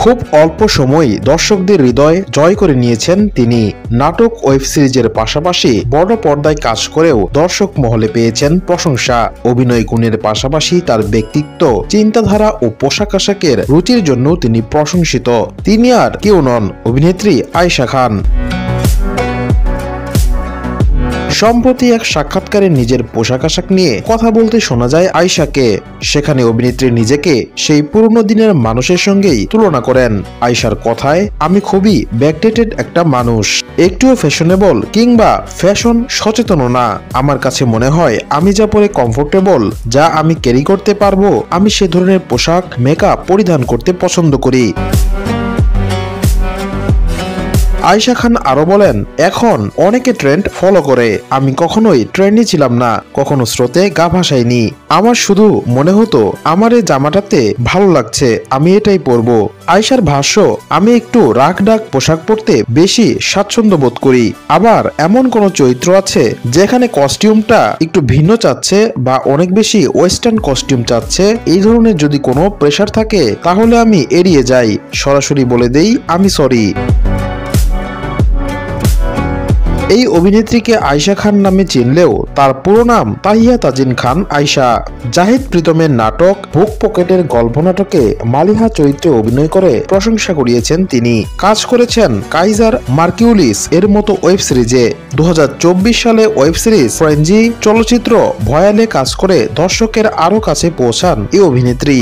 খুব অল্প সময়ই দর্শকদের হৃদয় জয় করে নিয়েছেন তিনি। নাটক, ওয়েব সিরিজের পাশাপাশি বড় পর্দায় কাজ করেও দর্শক মহলে পেয়েছেন প্রশংসা। অভিনয় গুণের পাশাপাশি তার ব্যক্তিত্ব, চিন্তাধারা ও পোশাক আশাকের রুচির জন্য তিনি প্রশংসিত। তিনি আর কেউ নন, অভিনেত্রী আয়েশা খান। সম্প্রতি এক সাক্ষাৎকারে নিজের পোশাক আশাক নিয়ে কথা বলতে শোনা যায় আয়েশাকে। সেখানে অভিনেত্রী নিজেকে সেই পুরনো দিনের মানুষের সঙ্গেই তুলনা করেন। আয়েশার কথায়, আমি খুবই ব্যাকডেটেড একটা মানুষ, একটুও ফ্যাশনেবল কিংবা ফ্যাশন সচেতন না। আমার কাছে মনে হয় আমি যা পরে কমফোর্টেবল, যা আমি ক্যারি করতে পারবো, আমি সে ধরনের পোশাক, মেকআপ পরিধান করতে পছন্দ করি। আয়েশা খান আরো বলেন, এখন অনেকে ট্রেন্ড ফলো করে, আমি কখনোই ট্রেন্ডি ছিলাম না, কখনো স্রোতে গা ভাসাইনি। আমার শুধু মনে হতো আমার এই জামাটাতে ভালো লাগছে, আমি এটাই পরবো। আয়েশার ভাষ্য, আমি একটু রাখ ডাক পোশাক পরতে বেশি স্বাচ্ছন্দ্য বোধ করি। আবার এমন কোন চরিত্র আছে যেখানে কস্টিউমটা একটু ভিন্ন চাচ্ছে বা অনেক বেশি ওয়েস্টার্ন কস্টিউম চাচ্ছে, এই ধরনের যদি কোনো প্রেশার থাকে তাহলে আমি এড়িয়ে যাই, সরাসরি বলে দেই আমি সরি। এই অভিনেত্রীকে আয়েশা খান নামে চিনলেও তার পুরো নাম তাহিয়া তাজিন খান আয়েশা। জাহিদ প্রীতমের নাটক বুক পকেটের গল্প নাটকে মালিহা চরিত্রে অভিনয় করে প্রশংসা কুড়িয়েছেন তিনি। কাজ করেছেন কাইজার মার্কিউলিস এর মতো ওয়েব সিরিজে। 2024 সালে ওয়েব সিরিজ ফ্রেঞ্জি চলচ্চিত্র ভয়ালে কাজ করে দর্শকের আরো কাছে পৌঁছান এই অভিনেত্রী।